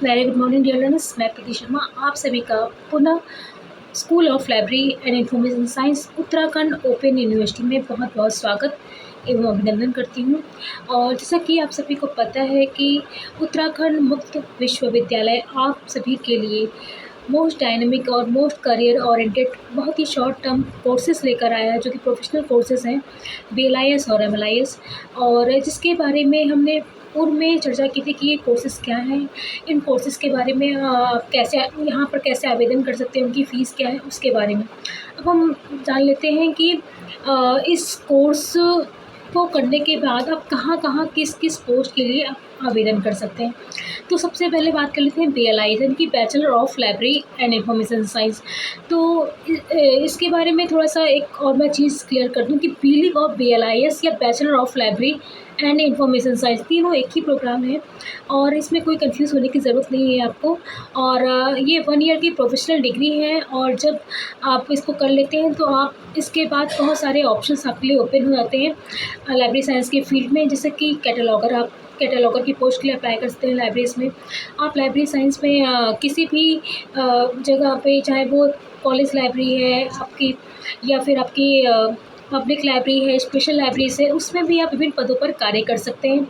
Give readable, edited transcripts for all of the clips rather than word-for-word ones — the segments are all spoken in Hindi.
Very good morning dear learners. मैं प्रीति शर्मा आप सभी का पुनः school of library and information science Uttarakhand open university में बहुत बहुत स्वागत एवं अभिनंदन करती हूँ। और जैसा कि आप सभी को पता है कि उत्तराखंड मुक्त विश्वविद्यालय आप सभी के लिए मोस्ट डायनेमिक और मोस्ट करियर ओरिएंटेड बहुत ही शॉर्ट टर्म कोर्सेज़ लेकर आया है, जो कि प्रोफेशनल कोर्सेज़ हैं BLIS और MLIS। और जिसके बारे में हमने पूर्व में चर्चा की थी कि ये कोर्सेज़ क्या हैं, इन कोर्सेज़ के बारे में कैसे यहाँ पर कैसे आवेदन कर सकते हैं, उनकी फ़ीस क्या है, उसके बारे में अब हम जान लेते हैं कि इस कोर्स को करने के बाद आप कहाँ किस किस पोस्ट के लिए आप आवेदन कर सकते हैं। तो सबसे पहले बात कर लेते हैं BLI यानी कि bachelor of library and information science. तो इसके बारे में थोड़ा सा एक और मैं चीज़ क्लियर कर दूं कि BLIS और BLIS या bachelor of library and information science तीनों एक ही प्रोग्राम है और इसमें कोई कंफ्यूज होने की ज़रूरत नहीं है आपको। और ये 1 ईयर की प्रोफेशनल डिग्री है और जब आप इसको कर लेते हैं तो आप इसके बाद बहुत सारे ऑप्शंस आपके लिए ओपन हो जाते हैं लाइब्रेरी साइंस के फील्ड में, जैसे कि कैटलॉगर। आप कैटलॉगर की पोस्ट के लिए अप्लाई कर सकते हैं लाइब्रेरीज में। आप लाइब्रेरी साइंस में किसी भी जगह पे, चाहे वो कॉलेज लाइब्रेरी है आपकी या फिर आपकी पब्लिक लाइब्रेरी है, स्पेशल लाइब्रेरीज है, उसमें भी आप विभिन्न पदों पर कार्य कर सकते हैं।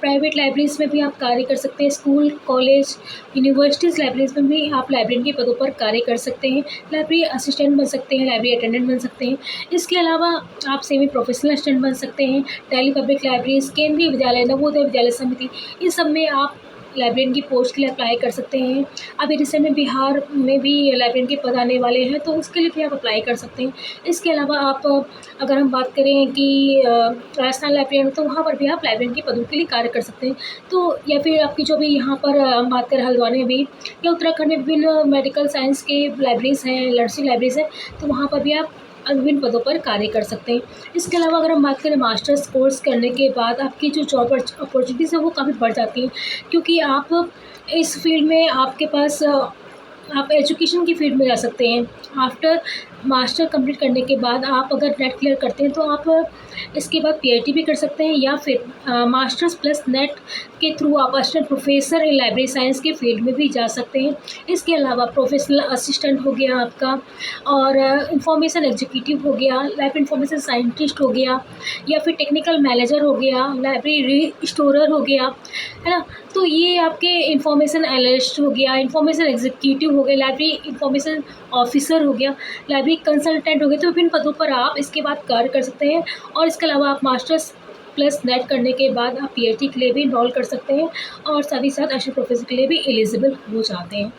प्राइवेट लाइब्रेरीज में भी आप कार्य कर सकते हैं। स्कूल, कॉलेज, यूनिवर्सिटीज़ लाइब्रेरीज में भी आप लाइब्रेरियन के पदों पर कार्य कर सकते हैं। लाइब्रेरी असिस्टेंट बन सकते हैं, लाइब्रेरी अटेंडेंट बन सकते हैं। इसके अलावा आप सेमी प्रोफेशनल असिस्टेंट बन सकते हैं। दिल्ली पब्लिक लाइब्रेरीज, केंद्रीय विद्यालय, नवोदय विद्यालय समिति, इन सब में आप लाइब्रेरियन की पोस्ट के लिए अप्लाई कर सकते हैं। अभी रिसेंट में बिहार में भी लाइब्रेरियन के पद आने वाले हैं, तो उसके लिए भी आप अप्लाई कर सकते हैं। इसके अलावा आप अगर हम बात करें कि राजस्थान लाइब्रेरियन, तो वहाँ पर भी आप लाइब्रेरियन के पदों के लिए कार्य कर सकते हैं। तो या फिर आपकी जो भी यहाँ पर हम बात करें हल्द्वानी में भी या उत्तराखंड में विभिन्न मेडिकल साइंस के लाइब्रेरीज हैं, नर्सिंग लाइब्रेरीज हैं, तो वहाँ पर भी आप विभिन्न पदों पर कार्य कर सकते हैं। इसके अलावा अगर हम बात करें मास्टर्स कोर्स करने के बाद आपकी जो जॉब अपॉर्चुनिटीज़ है वो काफ़ी बढ़ जाती हैं, क्योंकि आप इस फील्ड में आपके पास आप एजुकेशन की फील्ड में जा सकते हैं। आफ्टर मास्टर कंप्लीट करने के बाद आप अगर नेट क्लियर करते हैं तो आप इसके बाद PhD भी कर सकते हैं, या फिर मास्टर्स प्लस नेट के थ्रू आप assistant professor in library science के फील्ड में भी जा सकते हैं। इसके अलावा प्रोफेशनल असिस्टेंट हो गया आपका, और इंफॉर्मेशन एग्जीक्यूटिव हो गया, लाइब्रेरी इंफॉर्मेशन साइंटिस्ट हो गया, या फिर टेक्निकल मैनेजर हो गया, लाइब्रेरी स्टोरर हो गया, है ना। तो ये आपके इंफॉर्मेशन एनालिस्ट हो गया, इंफॉर्मेशन एग्जीक्यूटिव हो गया, लाइब्रेरी इंफॉर्मेशन ऑफिसर हो गया, लाइब्रेरी कंसल्टेंट हो गया। तो विभिन्न पदों पर आप इसके बाद कार्य कर सकते हैं। और इसके अलावा आप मास्टर्स प्लस नेट करने के बाद आप PhD के लिए भी इनरोल कर सकते हैं और साथ ही साथ असिस्टेंट प्रोफेसर के लिए भी एलिजिबल हो जाते हैं।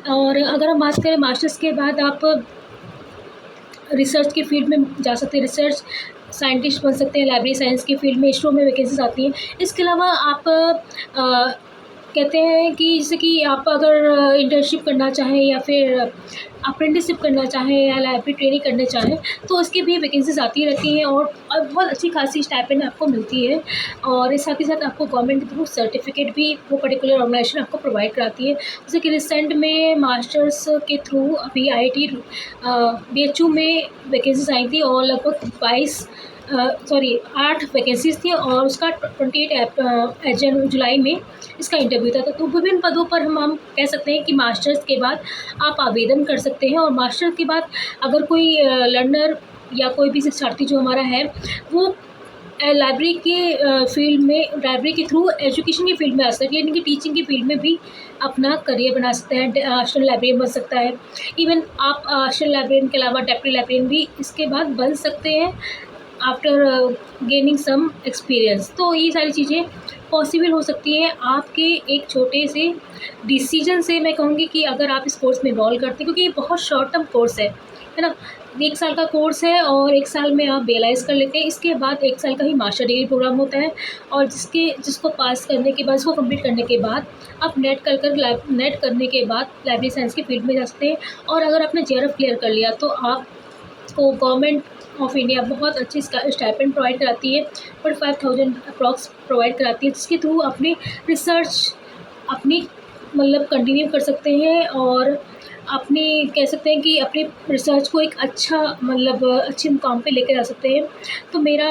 और अगर हम बात करें मास्टर्स के बाद आप रिसर्च की फील्ड में जा सकते हैं, रिसर्च साइंटिस्ट बन सकते हैं। लाइब्रेरी साइंस की फील्ड में ISRO में वैकेंसीज आती हैं। इसके अलावा आप कहते हैं कि जैसे कि आप अगर इंटर्नशिप करना चाहें या फिर अप्रेंटिसशिप करना चाहें या लाइब्रेरी ट्रेनिंग करना चाहें, तो उसकी भी वैकेंसीज आती रहती हैं और बहुत अच्छी खासी स्टाइपेंड आपको मिलती है। और साथ ही साथ आपको गवर्नमेंट के थ्रू सर्टिफिकेट भी वो पर्टिकुलर ऑर्गेनाइजेशन आपको प्रोवाइड कराती है। जैसे कि रिसेंट में मास्टर्स के थ्रू अभी IIT BHU में वैकेंसीज आई थी और लगभग 8 वैकेंसीज थी और उसका 28 जुलाई में इसका इंटरव्यू था। तो विभिन्न पदों पर हम कह सकते हैं कि मास्टर्स के बाद आप आवेदन कर सकते हैं। और मास्टर्स के बाद अगर कोई लर्नर या कोई भी शिक्षार्थी जो हमारा है वो लाइब्रेरी के फील्ड में, लाइब्रेरी के थ्रू एजुकेशन की फील्ड में आ सकता है, यानी कि टीचिंग की फील्ड में भी अपना करियर बना सकता है। असिस्टेंट लाइब्रेरियन बन सकता है। इवन आप असिस्टेंट लाइब्रेरियन के अलावा डेप्यूटी लाइब्रेरियन भी इसके बाद बन सकते हैं आफ्टर गेनिंग सम एक्सपीरियंस। तो ये सारी चीज़ें पॉसिबल हो सकती हैं आपके एक छोटे से डिसीजन से। मैं कहूँगी कि अगर आप इस कोर्स में इनरोल करते हैं, क्योंकि ये बहुत शॉर्ट टर्म कोर्स है ना। 1 साल का कोर्स है और 1 साल में आप BLIS कर लेते हैं। इसके बाद 1 साल का ही मास्टर डिग्री प्रोग्राम होता है और जिसको पास करने के बाद, इसको कंप्लीट करने के बाद आप नेट करने के बाद लाइब्रेरी साइंस की फील्ड में जा सकते हैं। और अगर आपने JRF क्लियर कर लिया तो आपको गवर्नमेंट ऑफ इंडिया बहुत अच्छी स्टाइपेंड प्रोवाइड कराती है, 45,000 अप्रॉक्स प्रोवाइड कराती है, जिसके थ्रू अपनी रिसर्च अपनी मतलब कंटिन्यू कर सकते हैं और अपनी कह सकते हैं कि अपनी रिसर्च को एक अच्छे मुकाम पे लेके जा सकते हैं। तो मेरा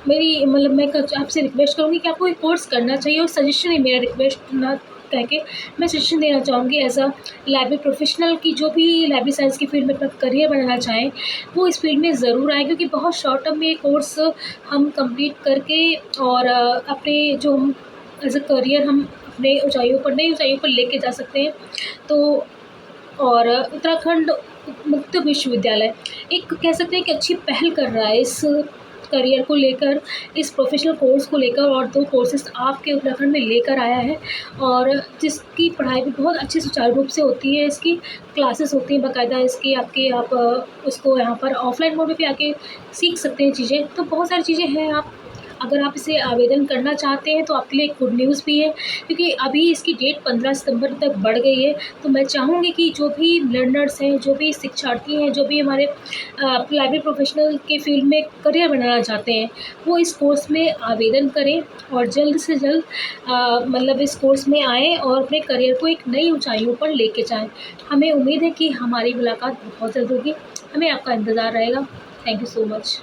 मेरी मतलब मैं आपसे रिक्वेस्ट करूँगी कि आपको एक कोर्स करना चाहिए, और सजेशन है मेरा, रिक्वेस्ट ना कह के मैं सजेशन देना चाहूँगी एज़ अ लाइब्रेरी प्रोफेशनल की जो भी लाइब्रेरी साइंस की फील्ड में अपना करियर बनाना चाहें, वो इस फील्ड में ज़रूर आएँ, क्योंकि बहुत शॉर्ट टर्म में ये कोर्स हम कंप्लीट करके और अपने जो हम एज़ अ करियर हम अपने ऊँचाइयों पर, नई ऊँचाइयों पर लेके जा सकते हैं। तो और उत्तराखंड मुक्त विश्वविद्यालय एक कह सकते हैं कि अच्छी पहल कर रहा है इस करियर को लेकर, इस प्रोफ़ेशनल कोर्स को लेकर, और 2 कोर्सेज़ आपके उत्तराखंड में लेकर आया है, और जिसकी पढ़ाई भी बहुत अच्छी सुचारू रूप से होती है। इसकी क्लासेस होती हैं बाकायदा, इसकी आपके आप उसको यहाँ पर ऑफ़लाइन मोड में भी आके सीख सकते हैं चीज़ें। तो बहुत सारी चीज़ें हैं, आप अगर आप इसे आवेदन करना चाहते हैं तो आपके लिए एक गुड न्यूज़ भी है, क्योंकि अभी इसकी डेट 15 सितंबर तक बढ़ गई है। तो मैं चाहूँगी कि जो भी लर्नर्स हैं, जो भी शिक्षार्थी हैं, जो भी हमारे लाइब्रेरी प्रोफेशनल के फ़ील्ड में करियर बनाना चाहते हैं, वो इस कोर्स में आवेदन करें और जल्द से जल्द मतलब इस कोर्स में आएँ और अपने करियर को एक नई ऊँचाइयों पर लेके जाएँ। हमें उम्मीद है कि हमारी मुलाकात बहुत जल्द होगी। हमें आपका इंतज़ार रहेगा। Thank you so much.